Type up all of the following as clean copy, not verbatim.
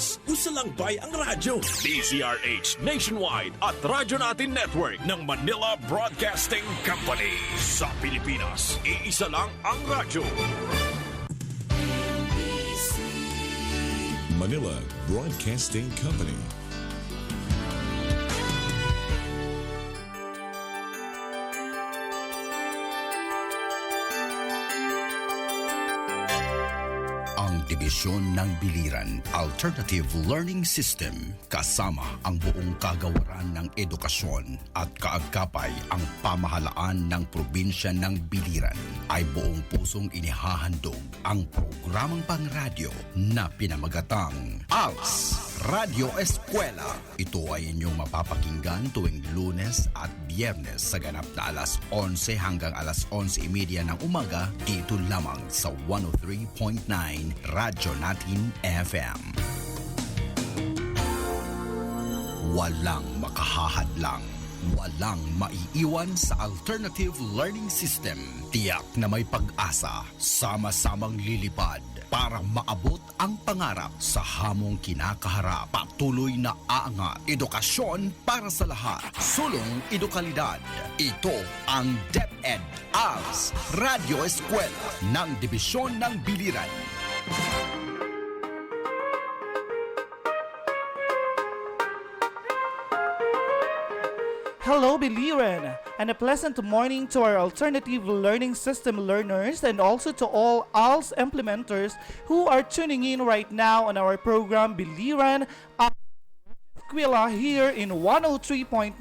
Pilipinas. Usalangbay ang radyo. DZRH Nationwide at Radyo Natin Network ng Manila Broadcasting Company. Sa Pilipinas, iisa lang ang radyo. Manila Broadcasting Company. Dibisyon ng Biliran Alternative Learning System kasama ang buong kagawaran ng edukasyon at kaagapay ang pamahalaan ng probinsya ng Biliran ay buong pusong inihahandog ang programang pangradyo na pinamagatang ALS Radio Eskwela. Ito ay inyong mapapakinggan tuwing Lunes at Biyernes sa ganap na alas 11 hanggang alas 11:30 ng umaga dito lamang sa 103.9 Radyo Natin FM. Walang makahahadlang, walang maiiwan sa Alternative Learning System. Tiyak na may pag-asa, sama-samang lilipad para maabot ang pangarap sa hamong kinakaharap. Patuloy na aangat, edukasyon para sa lahat. Sulong edukalidad. Ito ang DepEd ALS Radio Eskwela ng Dibisyon ng Biliran. Hello, Biliran, and a pleasant morning to our alternative learning system learners and also to all ALS implementers who are tuning in right now on our program Biliran Eskwela here in 103.9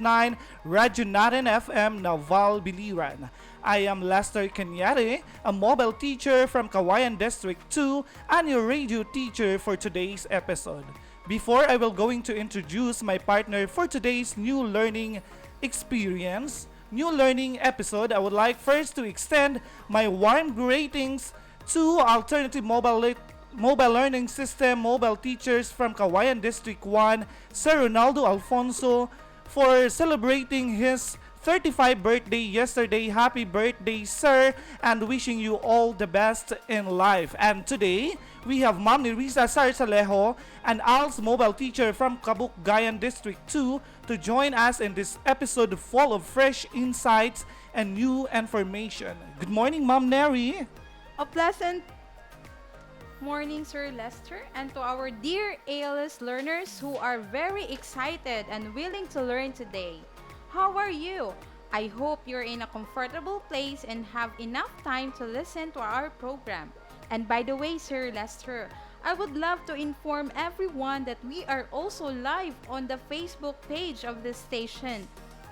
Radyo Natin FM, Naval, Biliran. I am Lester Cañare, a mobile teacher from Kawayan District 2 and your radio teacher for today's episode. Before I will going to introduce my partner for today's new learning episode, I would like first to extend my warm greetings to Alternative Mobile Learning System mobile teachers from Kawayan District 1, Sir Ronaldo Alfonso, for celebrating his 35th birthday yesterday. Happy birthday, sir, and wishing you all the best in life. And today, we have Ma'am Nerissa Sarsalejo, an ALS mobile teacher from Kabukgayan District 2, to join us in this episode full of fresh insights and new information. Good morning, Ma'am Neri. A pleasant morning, Sir Lester, and to our dear ALS learners who are very excited and willing to learn today. How are you? I hope you're in a comfortable place and have enough time to listen to our program. And by the way, Sir Lester, I would love to inform everyone that we are also live on the Facebook page of this station.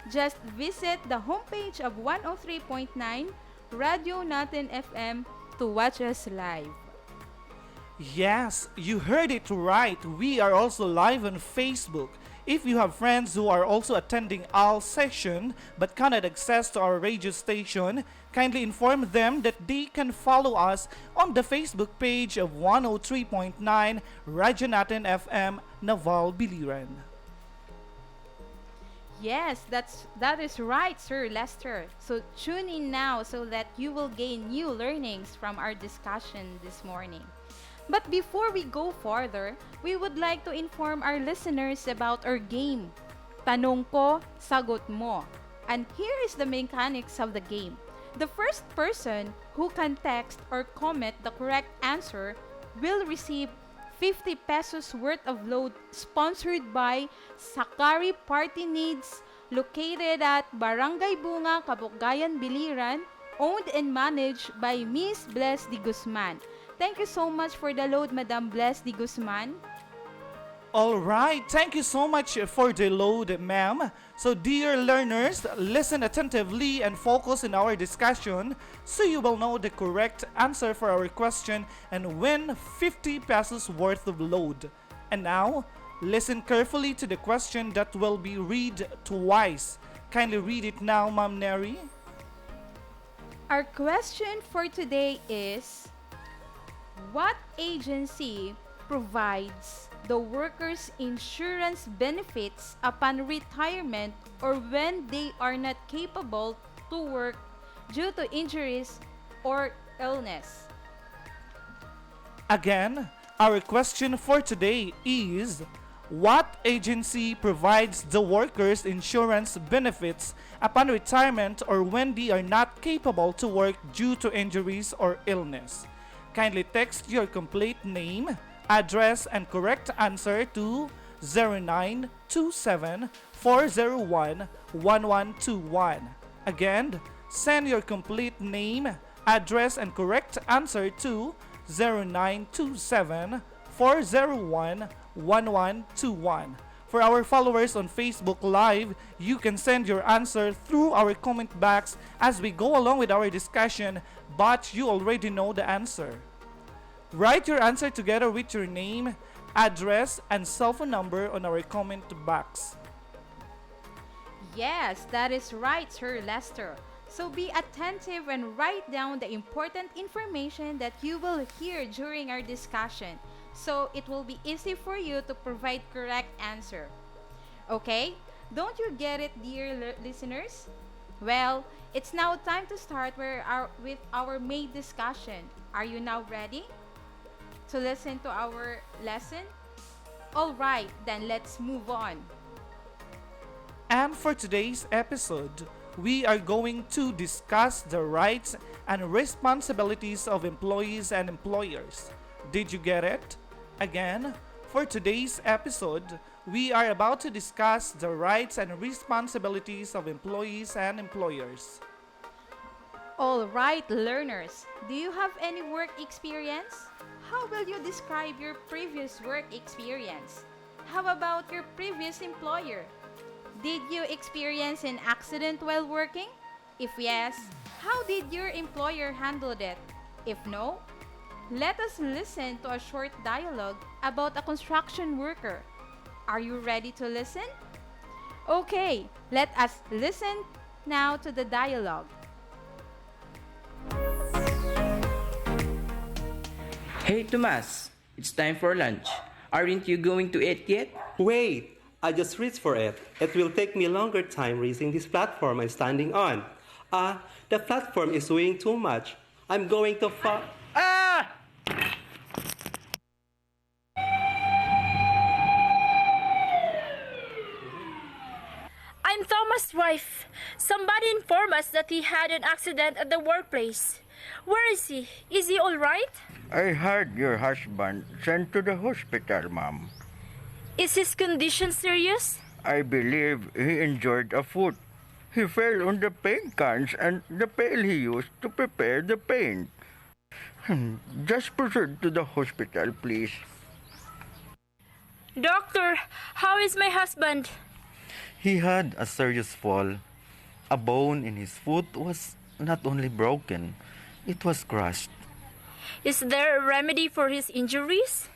Just visit the homepage of 103.9 Radio Natin FM to watch us live. Yes, you heard it right. We are also live on Facebook. If you have friends who are also attending our session but cannot access to our radio station, kindly inform them that they can follow us on the Facebook page of 103.9 Radyo Natin FM, Naval, Biliran. Yes, that is right, Sir Lester. So tune in now so that you will gain new learnings from our discussion this morning. But before we go further, we would like to inform our listeners about our game. Tanong ko, sagot mo. And here is the mechanics of the game. The first person who can text or comment the correct answer will receive 50 pesos worth of load sponsored by Sakari Party Needs, located at Barangay Bunga, Kabukgayan, Biliran, owned and managed by Miss Bless Di Guzman. Thank you so much for the load, Madam Bless Di Guzman. All right, thank you so much for the load, ma'am. So, dear learners, listen attentively and focus in our discussion so you will know the correct answer for our question and win 50 pesos worth of load. And now, listen carefully to the question that will be read twice. Kindly read it now, Ma'am Neri. Our question for today is, what agency provides the workers' insurance benefits upon retirement or when they are not capable to work due to injuries or illness? Again, Our question for today is, what agency provides the workers insurance benefits upon retirement or when they are not capable to work due to injuries or illness? Kindly text your complete name, address, and correct answer to 0927-401-1121. Again, send your complete name, address, and correct answer to 0927-401-1121. For our followers on Facebook Live, you can send your answer through our comment box as we go along with our discussion, but you already know the answer. Write your answer together with your name, address, and cell phone number on our comment box. Yes, that is right, Sir Lester. So be attentive and write down the important information that you will hear during our discussion, so it will be easy for you to provide correct answer. Okay? Don't you get it, dear listeners? Well, it's now time to start with our main discussion. Are you now ready to listen to our lesson? All right, then let's move on. And for today's episode, we are going to discuss the rights and responsibilities of employees and employers. Did you get it? Again, for today's episode, we are about to discuss the rights and responsibilities of employees and employers. All right, learners, do you have any work experience? How will you describe your previous work experience? How about your previous employer? Did you experience an accident while working? If yes, how did your employer handle it? If no, let us listen to a short dialogue about a construction worker. Are you ready to listen? Okay, let us listen now to the dialogue. Hey Tomas, it's time for lunch. Aren't you going to eat yet? Wait, I just reached for it. It will take me a longer time raising this platform I'm standing on. The platform is weighing too much. I'm going to fall. Ah! I'm Thomas' wife. Somebody informed us that he had an accident at the workplace. Where is he? Is he all right? I had your husband sent to the hospital, ma'am. Is his condition serious? I believe he injured a foot. He fell on the paint cans and the pail he used to prepare the paint. Just proceed to the hospital, please. Doctor, how is my husband? He had a serious fall. A bone in his foot was not only broken, it was crushed. Is there a remedy for his injuries?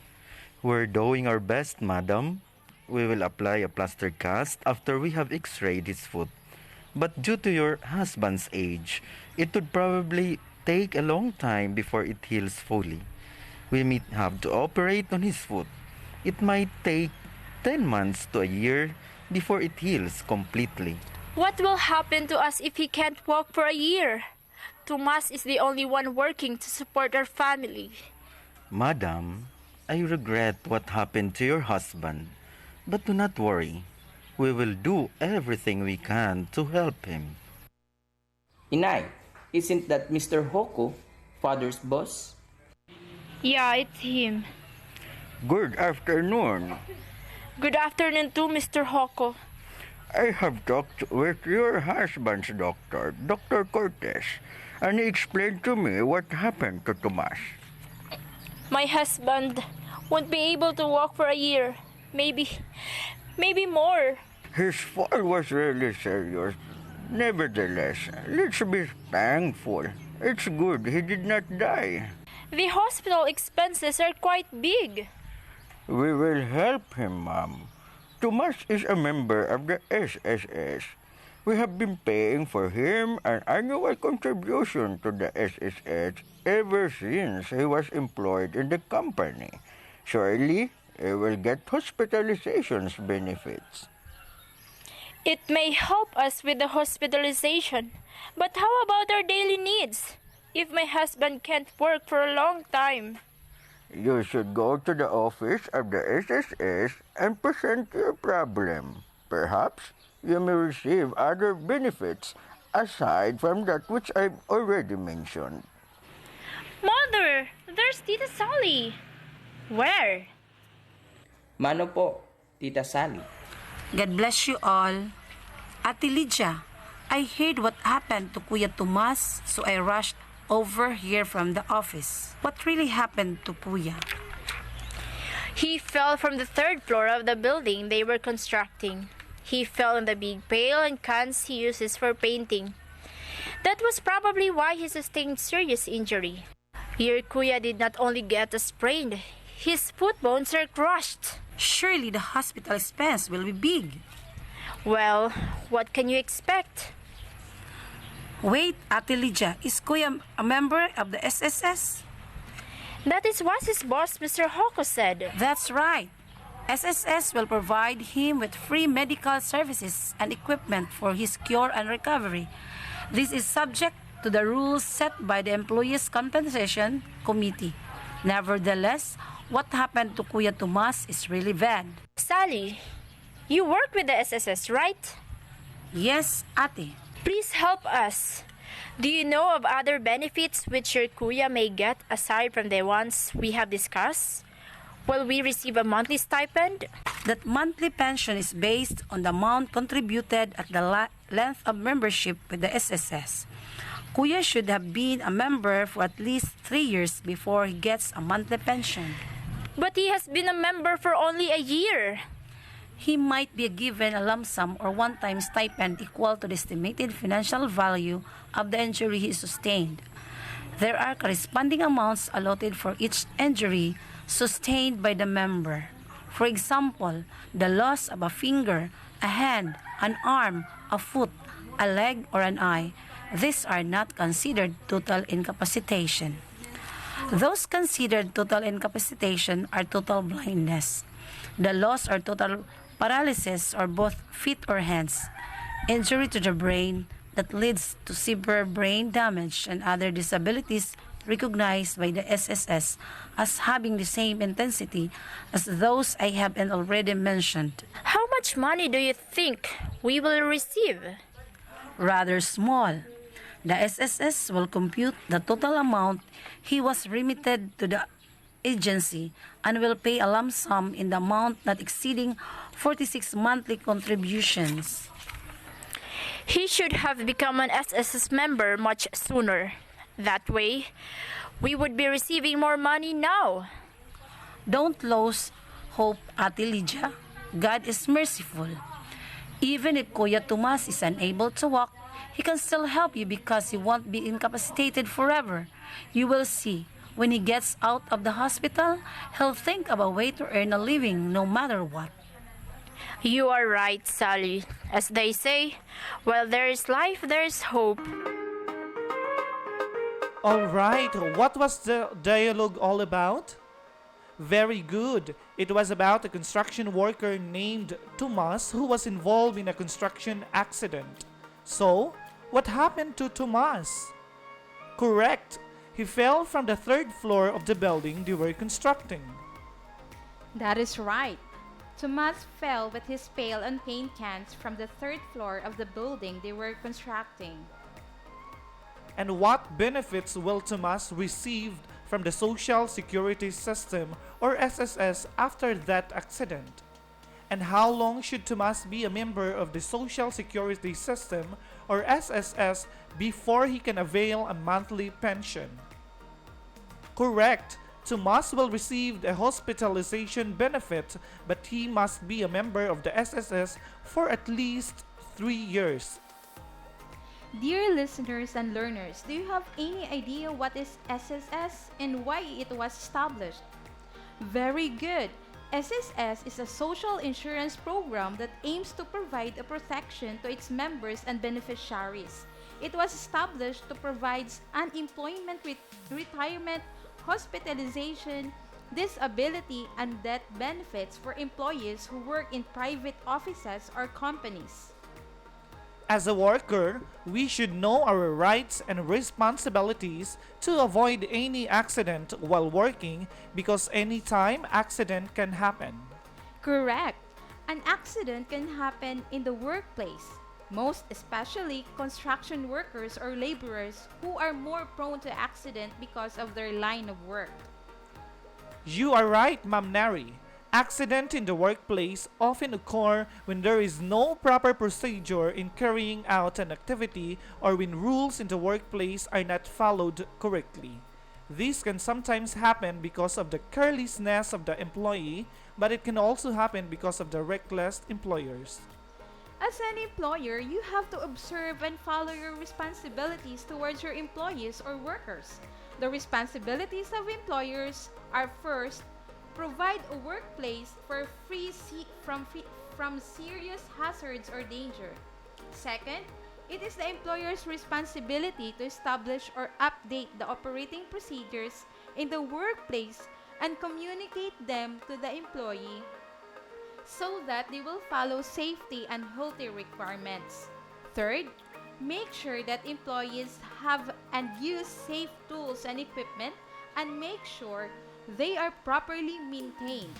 We're doing our best, madam. We will apply a plaster cast after we have x-rayed his foot. But due to your husband's age, it would probably take a long time before it heals fully. We may have to operate on his foot. It might take 10 months to a year before it heals completely. What will happen to us if he can't walk for a year? Tomas is the only one working to support our family. Madam, I regret what happened to your husband. But do not worry. We will do everything we can to help him. Inay, isn't that Mr. Hoko, father's boss? Yeah, it's him. Good afternoon. Good afternoon too, Mr. Hoko. I have talked with your husband's doctor, Dr. Cortez, and he explained to me what happened to Tomas. My husband won't be able to walk for a year. Maybe more. His fall was really serious. Nevertheless, let's be thankful. It's good he did not die. The hospital expenses are quite big. We will help him, ma'am. Tomas is a member of the SSS. We have been paying for him an annual contribution to the SSS ever since he was employed in the company. Surely, he will get hospitalization's benefits. It may help us with the hospitalization. But how about our daily needs? If my husband can't work for a long time? You should go to the office of the SSS and present your problem. Perhaps you may receive other benefits aside from that which I've already mentioned. Mother, there's Tita Sally. Where? Mano po, Tita Sally. God bless you all. Ate Lydia, I heard what happened to Kuya Tomas, so I rushed over here from the office. What really happened to Kuya? He fell from the third floor of the building they were constructing. He fell on the big pail and cans he uses for painting. That was probably why he sustained serious injury. Your Kuya did not only get a sprain, his foot bones are crushed. Surely the hospital expense will be big. Well, what can you expect? Wait, Ate Lydia, is Kuya a member of the SSS? That is what his boss, Mr. Hoko, said. That's right. SSS will provide him with free medical services and equipment for his cure and recovery. This is subject to the rules set by the Employees' Compensation Committee. Nevertheless, what happened to Kuya Tomas is really bad. Sally, you work with the SSS, right? Yes, Ate. Please help us. Do you know of other benefits which your Kuya may get aside from the ones we have discussed? Will we receive a monthly stipend? That monthly pension is based on the amount contributed at the length of membership with the SSS. Kuya should have been a member for at least 3 years before he gets a monthly pension. But he has been a member for only a year. He might be given a lump sum or one-time stipend equal to the estimated financial value of the injury he sustained. There are corresponding amounts allotted for each injury sustained by the member. For example, the loss of a finger, a hand, an arm, a foot, a leg, or an eye. These are not considered total incapacitation. Those considered total incapacitation are total blindness, the loss or total paralysis or both feet or hands, injury to the brain that leads to severe brain damage and other disabilities recognized by the SSS as having the same intensity as those I have already mentioned. How much money do you think we will receive? Rather small. The SSS will compute the total amount he was remitted to the agency and will pay a lump sum in the amount not exceeding 46 monthly contributions. He should have become an SSS member much sooner. That way, we would be receiving more money now. Don't lose hope, Ate Lydia. God is merciful. Even if Kuya Tomas is unable to walk, he can still help you because he won't be incapacitated forever. You will see. When he gets out of the hospital, he'll think of a way to earn a living no matter what. You are right, Sally. As they say, while there is life, there is hope. All right, what was the dialogue all about? Very good. It was about a construction worker named Tomas who was involved in a construction accident. So, what happened to Tomas? Correct. He fell from the third floor of the building they were constructing. That is right. Tomas fell with his pail and paint cans from the third floor of the building they were constructing. And what benefits will Tomas receive from the Social Security System or SSS after that accident? And how long should Tomas be a member of the Social Security System or SSS before he can avail a monthly pension? Correct. Tomas will receive a hospitalization benefit, but he must be a member of the SSS for at least 3 years. Dear listeners and learners, do you have any idea what is SSS and why it was established? Very good. SSS is a social insurance program that aims to provide a protection to its members and beneficiaries. It was established to provide unemployment, retirement, hospitalization, disability, and death benefits for employees who work in private offices or companies. As a worker, we should know our rights and responsibilities to avoid any accident while working because any time accident can happen. Correct. An accident can happen in the workplace, most especially construction workers or laborers who are more prone to accident because of their line of work. You are right, Ma'am Neri. Accidents in the workplace often occur when there is no proper procedure in carrying out an activity or when rules in the workplace are not followed correctly. This can sometimes happen because of the carelessness of the employee, but it can also happen because of the reckless employers. As an employer, you have to observe and follow your responsibilities towards your employees or workers. The responsibilities of employers are first, provide a workplace for from serious hazards or danger. Second, it is the employer's responsibility to establish or update the operating procedures in the workplace and communicate them to the employee so that they will follow safety and healthy requirements. Third, make sure that employees have and use safe tools and equipment and make sure they are properly maintained.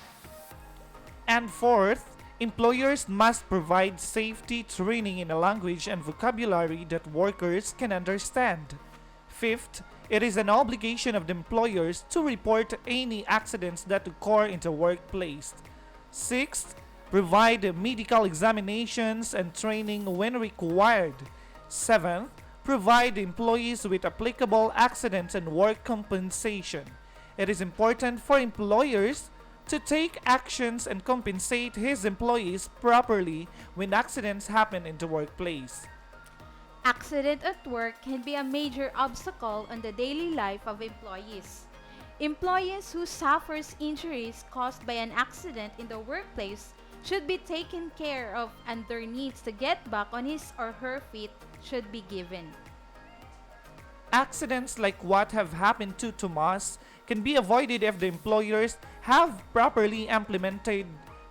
And fourth, employers must provide safety training in a language and vocabulary that workers can understand. Fifth, it is an obligation of the employers to report any accidents that occur in the workplace. Sixth, provide medical examinations and training when required. Seventh, provide employees with applicable accidents and work compensation. It is important for employers to take actions and compensate his employees properly when accidents happen in the workplace. Accident at work can be a major obstacle on the daily life of employees. Employees who suffers injuries caused by an accident in the workplace should be taken care of and their needs to get back on his or her feet should be given. Accidents like what have happened to Tomas can be avoided if the employers have properly implemented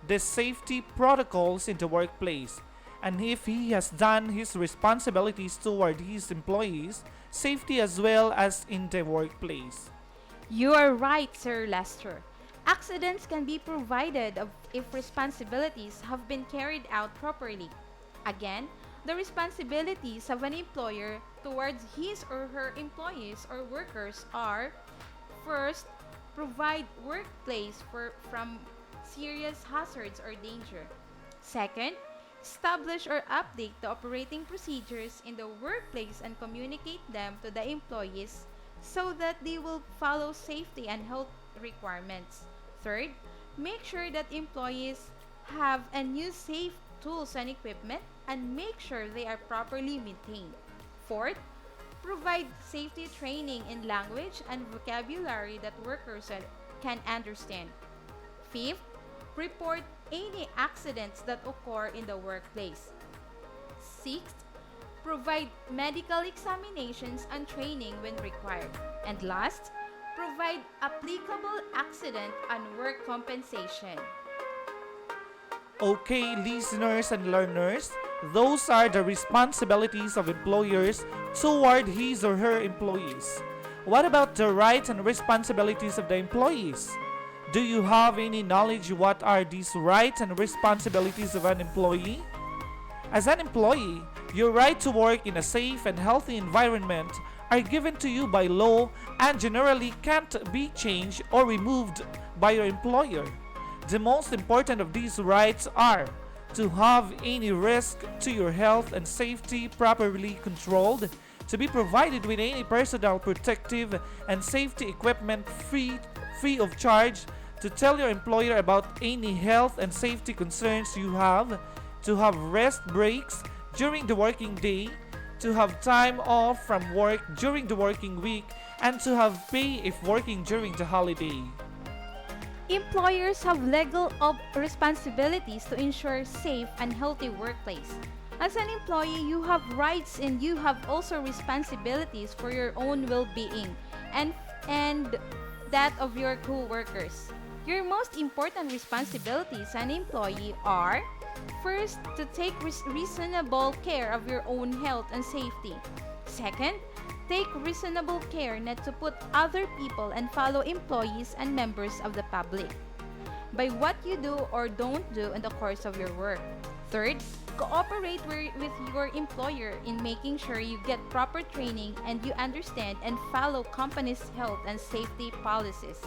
the safety protocols in the workplace, and if he has done his responsibilities toward his employees, safety as well as in the workplace. You are right, Sir Lester. Accidents can be provided if responsibilities have been carried out properly. Again, the responsibilities of an employer towards his or her employees or workers are: first, provide workplace from serious hazards or danger. Second, establish or update the operating procedures in the workplace and communicate them to the employees so that they will follow safety and health requirements. Third, make sure that employees have and use safe tools and equipment and make sure they are properly maintained. Fourth, provide safety training in language and vocabulary that workers can understand. Fifth, report any accidents that occur in the workplace. Sixth, provide medical examinations and training when required. And last, provide applicable accident and work compensation. Okay, listeners and learners, those are the responsibilities of employers toward his or her employees. What about the rights and responsibilities of the employees? Do you have any knowledge what are these rights and responsibilities of an employee? As an employee, your right to work in a safe and healthy environment are given to you by law and generally can't be changed or removed by your employer. The most important of these rights are to have any risk to your health and safety properly controlled, to be provided with any personal protective and safety equipment free of charge, to tell your employer about any health and safety concerns you have, to have rest breaks during the working day, to have time off from work during the working week, and to have pay if working during the holiday. Employers have legal responsibilities to ensure safe and healthy workplace. As an employee, you have rights and you have also responsibilities for your own well-being and that of your co-workers. Your most important responsibilities as an employee are: first, to take reasonable care of your own health and safety. Second, take reasonable care not to put other people and fellow employees and members of the public by what you do or don't do in the course of your work. Third, cooperate with your employer in making sure you get proper training and you understand and follow company's health and safety policies.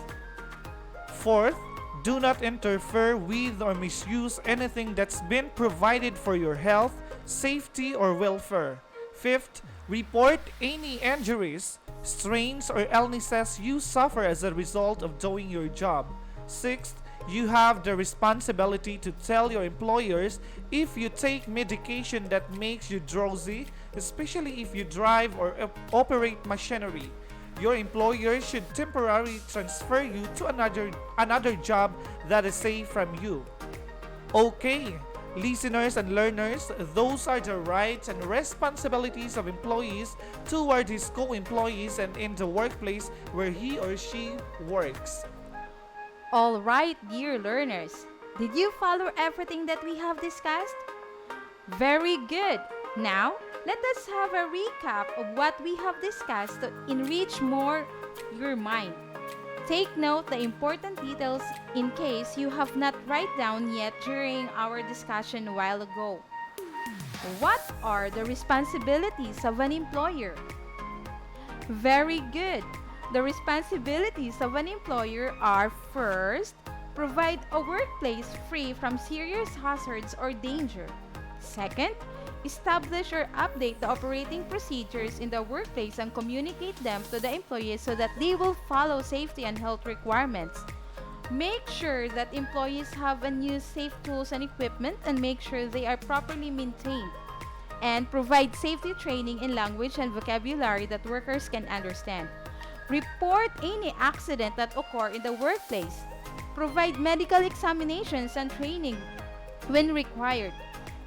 Fourth, do not interfere with or misuse anything that's been provided for your health, safety, or welfare. Fifth, report any injuries, strains, or illnesses you suffer as a result of doing your job. Sixth, you have the responsibility to tell your employers if you take medication that makes you drowsy, especially if you drive or operate machinery. Your employer should temporarily transfer you to another job that is safe from you. Okay, listeners and learners, those are the rights and responsibilities of employees toward his co-employees and in the workplace where he or she works. All right, dear learners, did you follow everything that we have discussed? Very good. Now, let us have a recap of what we have discussed to enrich more your mind. Take note the important details in case you have not write down yet during our discussion a while ago. What are the responsibilities of an employer? Very good. The responsibilities of an employer are: first, provide a workplace free from serious hazards or danger. Second, establish or update the operating procedures in the workplace and communicate them to the employees so that they will follow safety and health requirements. Make sure that employees have and use safe tools and equipment and make sure they are properly maintained. And provide safety training in language and vocabulary that workers can understand. Report any accident that occur in the workplace. Provide medical examinations and training when required.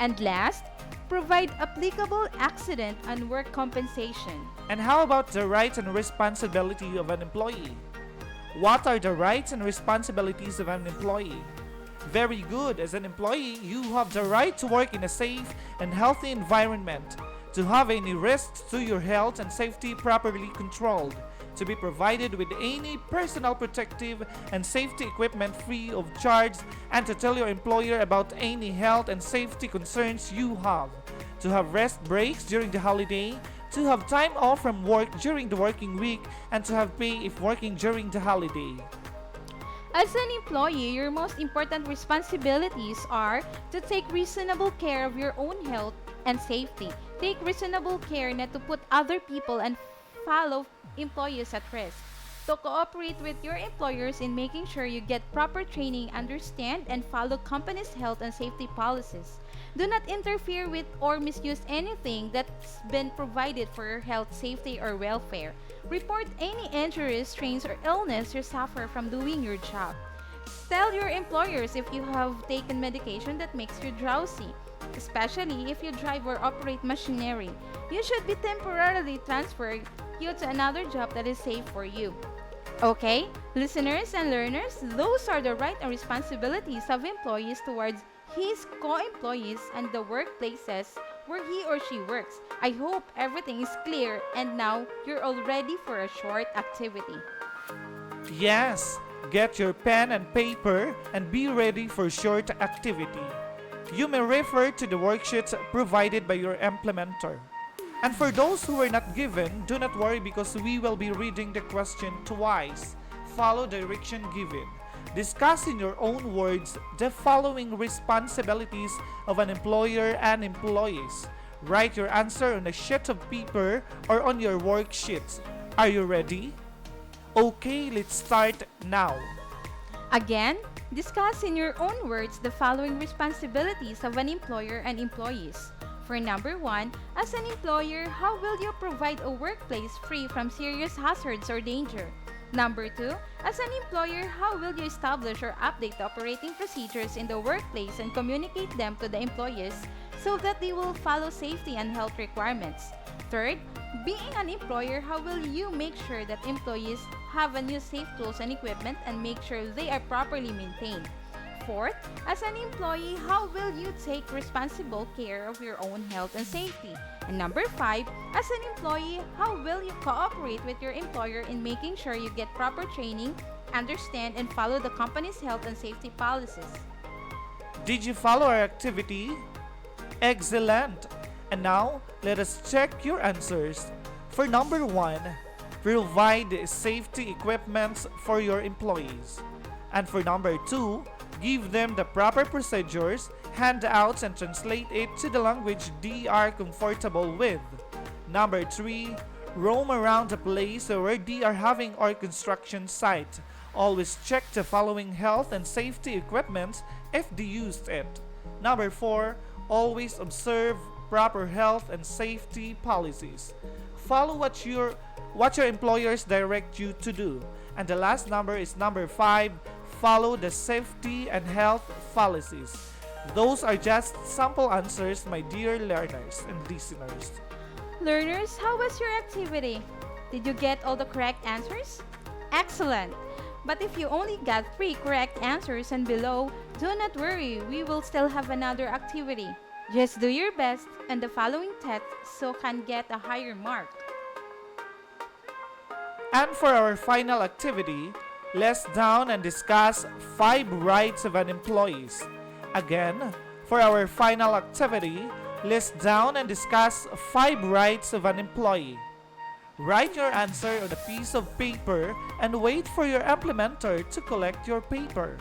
And last, provide applicable accident and work compensation. And how about the rights and responsibility of an employee? What are the rights and responsibilities of an employee? Very good. As an employee, you have the right to work in a safe and healthy environment, to have any risks to your health and safety properly controlled, to be provided with any personal protective and safety equipment free of charge, and to tell your employer about any health and safety concerns you have, to have rest breaks during the holiday, to have time off from work during the working week, and to have pay if working during the holiday. As an employee, your most important responsibilities are to take reasonable care of your own health and safety. Take reasonable care not to put other people and fellow employees at risk. To cooperate with your employers in making sure you get proper training, understand, and follow company's health and safety policies. Do not interfere with or misuse anything that's been provided for your health, safety, or welfare. Report any injuries, strains, or illness you suffer from doing your job. Tell your employers if you have taken medication that makes you drowsy, especially if you drive or operate machinery. You should be temporarily transferred you to another job that is safe for you. Okay, listeners and learners, those are the rights and responsibilities of employees towards his co-employees and the workplaces where he or she works. I hope everything is clear and now you're all ready for a short activity. Yes, get your pen and paper and be ready for short activity. You may refer to the worksheets provided by your implementer. And for those who were not given, do not worry because we will be reading the question twice. Follow direction given. Discuss in your own words the following responsibilities of an employer and employees. Write your answer on a sheet of paper or on your worksheets. Are you ready? Okay, let's start now. Again, discuss in your own words the following responsibilities of an employer and employees. For number 1, as an employer, how will you provide a workplace free from serious hazards or danger? Number 2, as an employer, how will you establish or update the operating procedures in the workplace and communicate them to the employees so that they will follow safety and health requirements? Third, being an employer, how will you make sure that employees have a new safe tools and equipment and make sure they are properly maintained? Fourth, as an employee, how will you take responsible care of your own health and safety? And number 5, as an employee, how will you cooperate with your employer in making sure you get proper training, understand and follow the company's health and safety policies? Did you follow our activity? Excellent! And now, let us check your answers. For number 1, provide safety equipment for your employees. And for number 2, give them the proper procedures, handouts, and translate it to the language they are comfortable with. Number 3, roam around the place where they are having or construction site. Always check the following health and safety equipment if they used it. Number 4, always observe proper health and safety policies. Follow what your employers direct you to do. And the last number is number 5, follow the safety and health policies. Those are just sample answers, my dear learners and listeners. Learners, how was your activity? Did you get all the correct answers? Excellent! But if you only got 3 correct answers and below, do not worry, we will still have another activity. Just do your best and the following test so can get a higher mark. And for our final activity, let's down and discuss 5 rights of an employee. Again, for our final activity, let's down and discuss 5 rights of an employee. Write your answer on a piece of paper and wait for your implementer to collect your paper.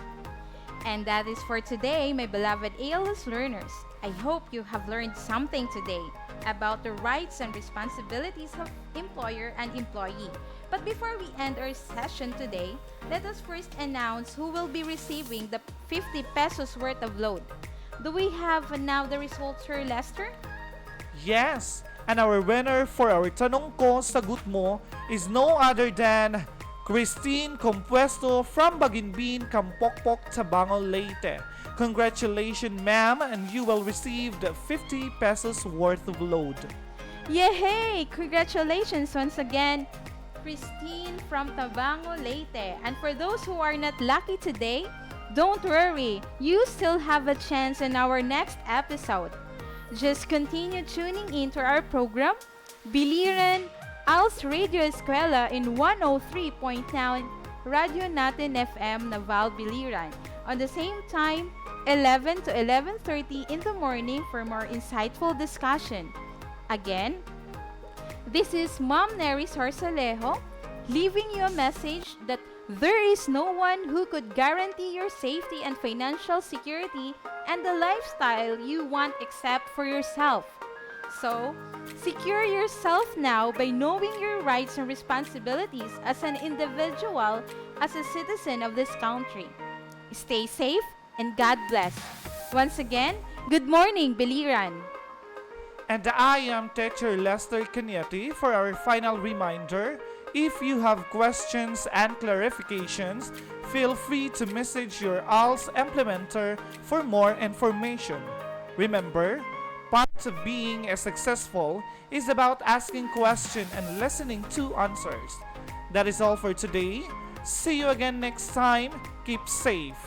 And that is for today, my beloved ALS learners. I hope you have learned something today about the rights and responsibilities of employer and employee. But before we end our session today, let us first announce who will be receiving the 50 pesos worth of load. Do we have now the results, Sir Lester? Yes, and our winner for our Tanong Ko, Sagot Mo is no other than Christine Compuesto from Baginbin, Kampokpok, Tabango, Leyte. Congratulations, ma'am, and you will receive the 50 pesos worth of load. Yay! Congratulations once again, Christine from Tabango, Leyte. And for those who are not lucky today, don't worry, you still have a chance in our next episode. Just continue tuning into our program, Biliran ALS Radio Eskwela in 103.9 Radio Natin FM Naval Biliran. On the same time, 11 to 11:30 in the morning for more insightful discussion. Again, this is Ma'am Neri Sorsalejo leaving you a message that there is no one who could guarantee your safety and financial security and the lifestyle you want except for yourself. So, secure yourself now by knowing your rights and responsibilities as an individual, as a citizen of this country. Stay safe and God bless. Once again, good morning, Biliran. And I am Teacher Lester Canietti for our final reminder. If you have questions and clarifications, feel free to message your ALS implementer for more information. Remember, part of being successful is about asking questions and listening to answers. That is all for today. See you again next time. Keep safe.